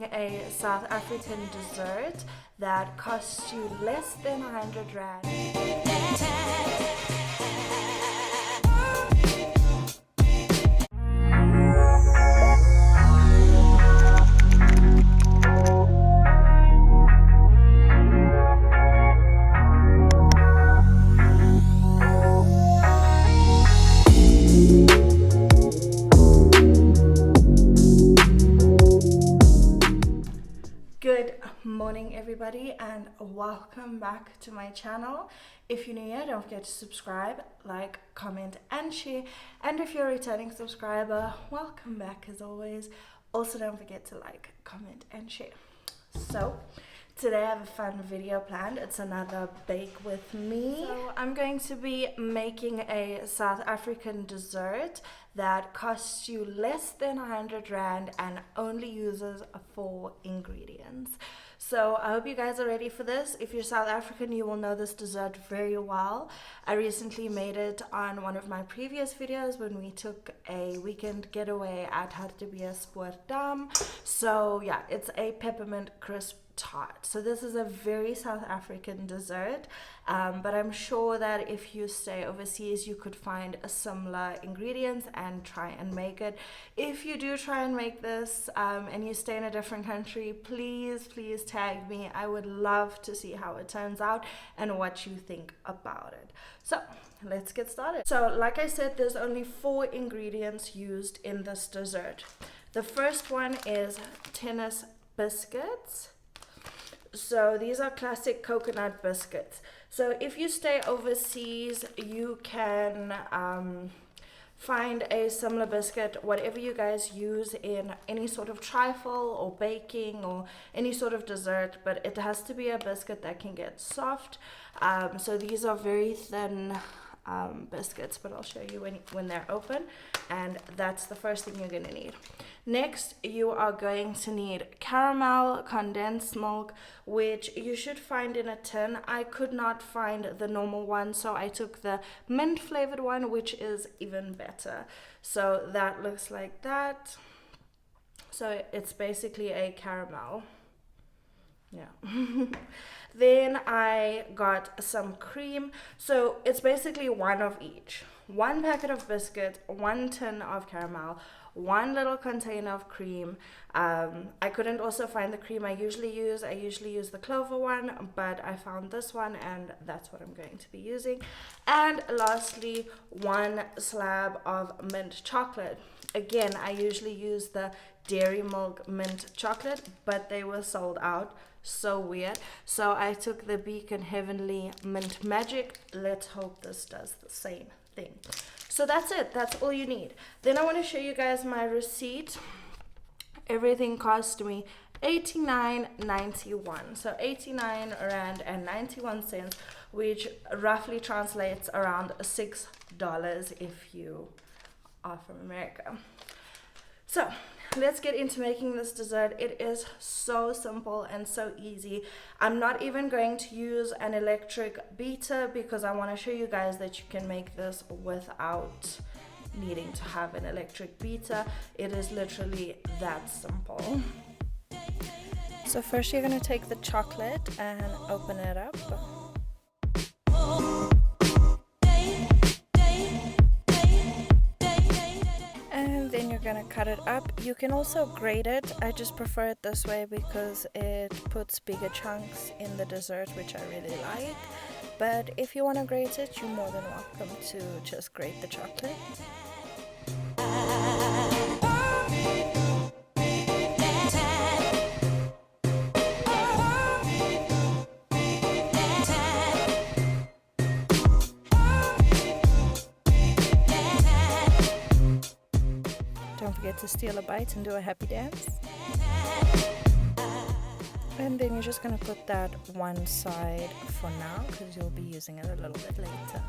A South African dessert that costs you less than 100 rand. Good morning everybody and welcome back to my channel. If you're new here, don't forget to subscribe, like, comment and share, and if you're a returning subscriber, welcome back as always. Also don't forget to like, comment and share. So today I have a fun video planned. It's another bake with me. So I'm going to be making a South African dessert that costs you less than 100 rand and only uses 4 ingredients. So I hope you guys are ready for this. If you're South African, you will know this dessert very well. I recently made it on one of my previous videos when we took a weekend getaway at Attribution-ShareAlike. So yeah, it's a peppermint crisp tart. So this is a very South African dessert, but I'm sure that if you stay overseas you could find a similar ingredients and try and make it. If you do try and make this and you stay in a different country, please tag me. I would love to see how it turns out and what you think about it. So let's get started. So like I said, there's only 4 ingredients used in this dessert. The first one is tennis biscuits. So these are classic coconut biscuits. So if you stay overseas, you can find a similar biscuit, whatever you guys use in any sort of trifle or baking or any sort of dessert, but it has to be a biscuit that can get soft. So these are very thin biscuits, but I'll show you when they're open, and that's the first thing you're going to need. Next, you are going to need caramel, condensed milk, which you should find in a tin. I could not find the normal one, so I took the mint flavored one, which is even better. So that looks like that. So it's basically a caramel. Yeah. Then I got some cream. So it's basically one of each. 1 packet of biscuit, 1 tin of caramel, 1 little container of cream. I couldn't also find the cream I usually use. I usually use the clover one, but I found this one and that's what I'm going to be using. And lastly, 1 slab of mint chocolate. Again, I usually use the dairy milk mint chocolate, but they were sold out. So weird. So I took the Beacon Heavenly Mint Magic. Let's hope this does the same thing. So that's it. That's all you need. Then I want to show you guys my receipt. Everything cost me 89.91. So 89 rand and 91 cents, which roughly translates around $6 if you are from America. So let's get into making this dessert. It is so simple and so easy. I'm not even going to use an electric beater because I want to show you guys that you can make this without needing to have an electric beater. It is literally that simple. So first you're going to take the chocolate and open it up. Then you're gonna cut it up. You can also grate it. I just prefer it this way because it puts bigger chunks in the dessert, which I really like. But if you want to grate it, you're more than welcome to just grate the chocolate. Don't forget to steal a bite and do a happy dance. And then you're just going to put that one side for now because you'll be using it a little bit later.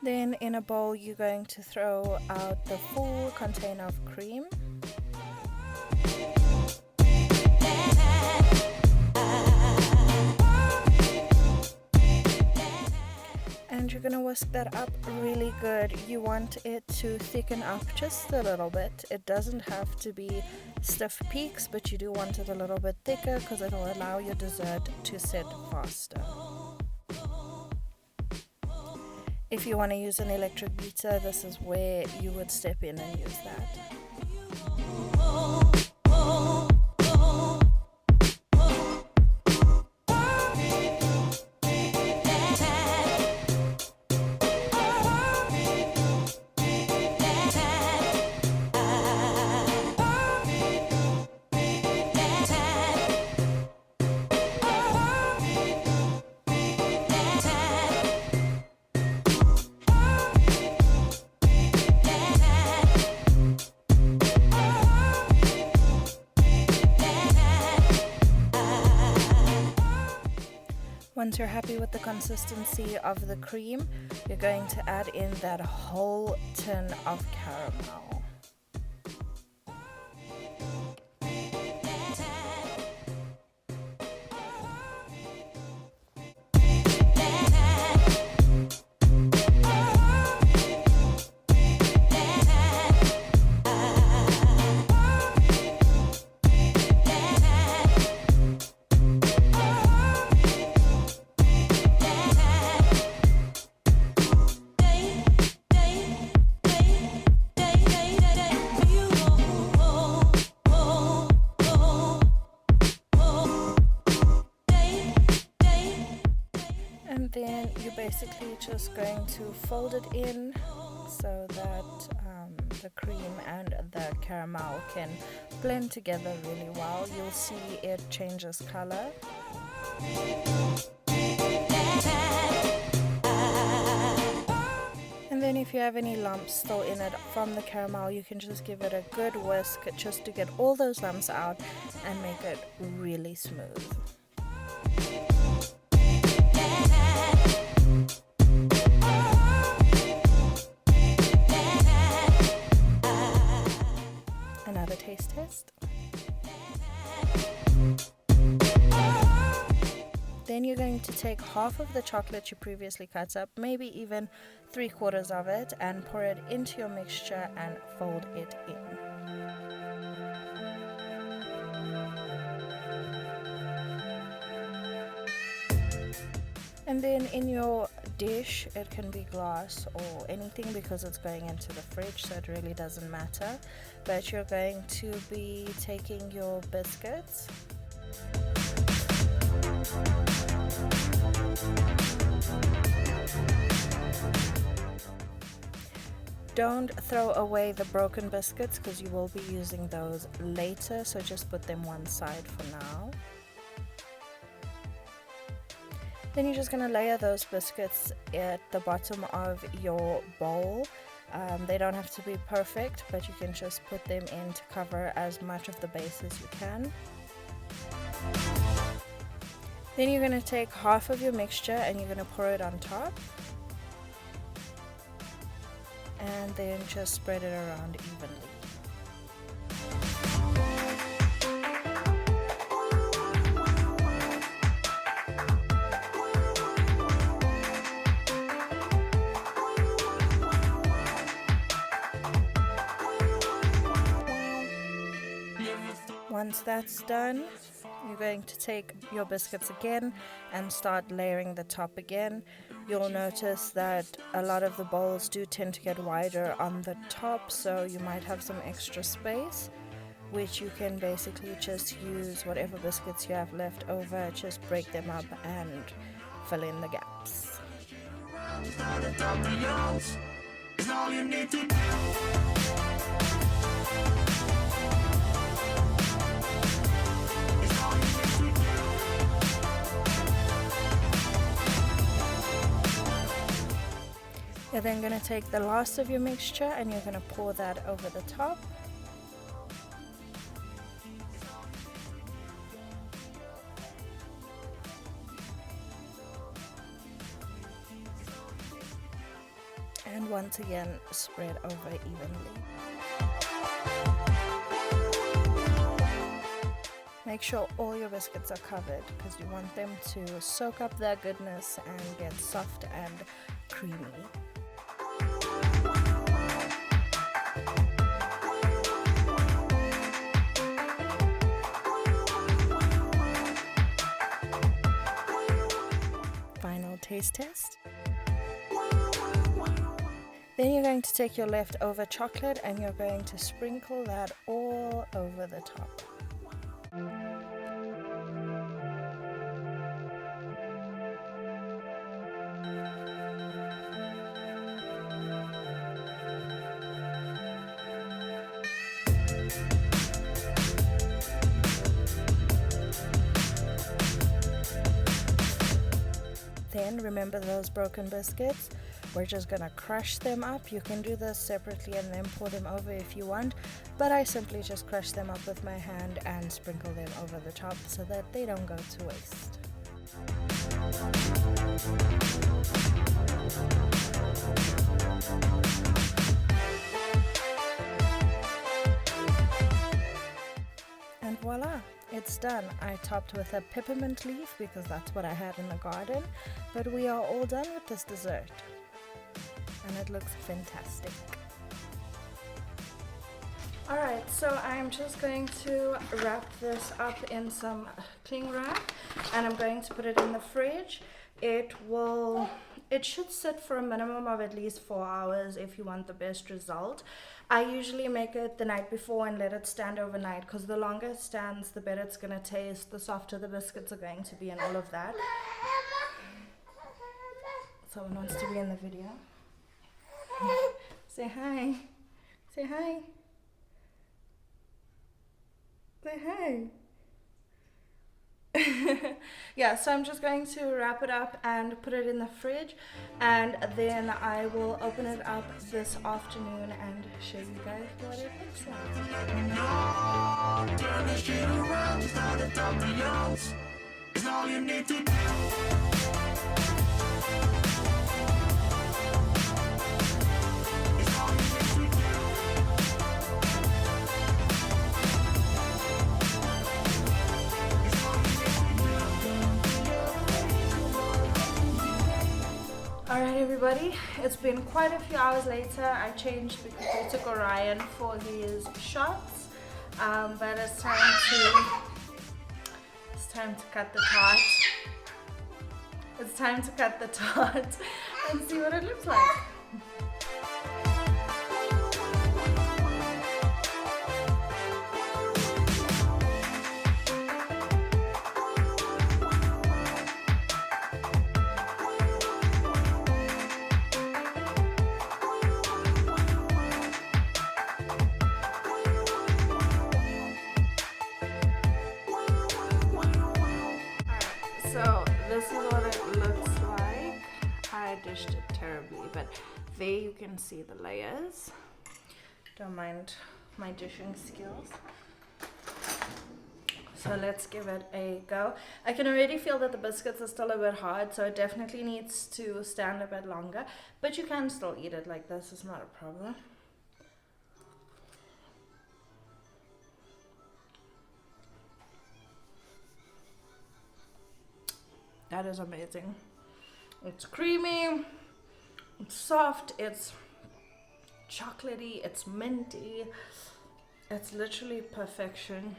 Then in a bowl you're going to throw out the full container of cream. and you're gonna whisk that up really good. You want it to thicken up just a little bit. It doesn't have to be stiff peaks, but you do want it a little bit thicker because it'll allow your dessert to set faster. If you want to use an electric beater, this is where you would step in and use that. Once you're happy with the consistency of the cream, you're going to add in that whole tin of caramel. And then you're basically just going to fold it in so that the cream and the caramel can blend together really well. You'll see it changes color. And then if you have any lumps still in it from the caramel, you can just give it a good whisk just to get all those lumps out and make it really smooth. Another taste test. Then you're going to take half of the chocolate you previously cut up, maybe even 3/4 of it, and pour it into your mixture and fold it in. And then in your dish, it can be glass or anything because it's going into the fridge, so it really doesn't matter. But you're going to be taking your biscuits, don't throw away the broken biscuits because you will be using those later, so just put them one side for now. Then you're just going to layer those biscuits at the bottom of your bowl. They don't have to be perfect, but you can just put them in to cover as much of the base as you can. Then you're going to take half of your mixture and you're going to pour it on top. And then just spread it around evenly. Once that's done, you're going to take your biscuits again and start layering the top again. You'll notice that a lot of the bowls do tend to get wider on the top, so you might have some extra space, which you can basically just use whatever biscuits you have left over, just break them up and fill in the gaps. You're then going to take the last of your mixture and you're going to pour that over the top. And once again, spread over evenly. Make sure all your biscuits are covered because you want them to soak up their goodness and get soft and creamy. Final taste test. Then you're going to take your leftover chocolate and you're going to sprinkle that all over the top. Then remember those broken biscuits? We're just gonna crush them up. You can do this separately and then pour them over if you want, but I simply just crush them up with my hand and sprinkle them over the top so that they don't go to waste. And voila, it's done. I topped with a peppermint leaf because that's what I had in the garden, but we are all done with this dessert. And it looks fantastic. Alright, so I'm just going to wrap this up in some cling wrap and I'm going to put it in the fridge. It should sit for a minimum of at least 4 hours if you want the best result. I usually make it the night before and let it stand overnight because the longer it stands, the better it's going to taste, the softer the biscuits are going to be and all of that. Someone wants to be in the video. Say hi. Say hi. Say hi. Yeah, so I'm just going to wrap it up and put it in the fridge, and then I will open it up this afternoon and show you guys what it looks like. Turn the shit around, start it up beyond. It's all you need to do. Alright everybody, it's been quite a few hours later. I changed because I took Orion for his shots, but it's time to cut the tart. It's time to cut the tart and see what it looks like. So this is what it looks like. I dished it terribly, but there you can see the layers. Don't mind my dishing skills. So let's give it a go. I can already feel that the biscuits are still a bit hard, so it definitely needs to stand a bit longer, but you can still eat it like this, it's not a problem. That is amazing. It's creamy, it's soft, it's chocolatey, it's minty. It's literally perfection.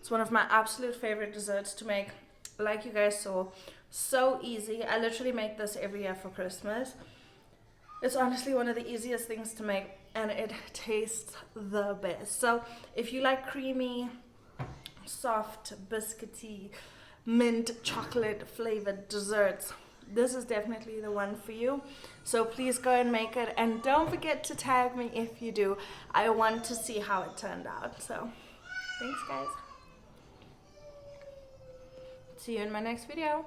It's one of my absolute favorite desserts to make. Like you guys saw, so easy. I literally make this every year for Christmas. It's honestly one of the easiest things to make and it tastes the best. So if you like creamy, soft, biscuity, mint chocolate flavored desserts, this is definitely the one for you. So please go and make it, and don't forget to tag me if you do. I want to see how it turned out. So thanks guys, see you in my next video.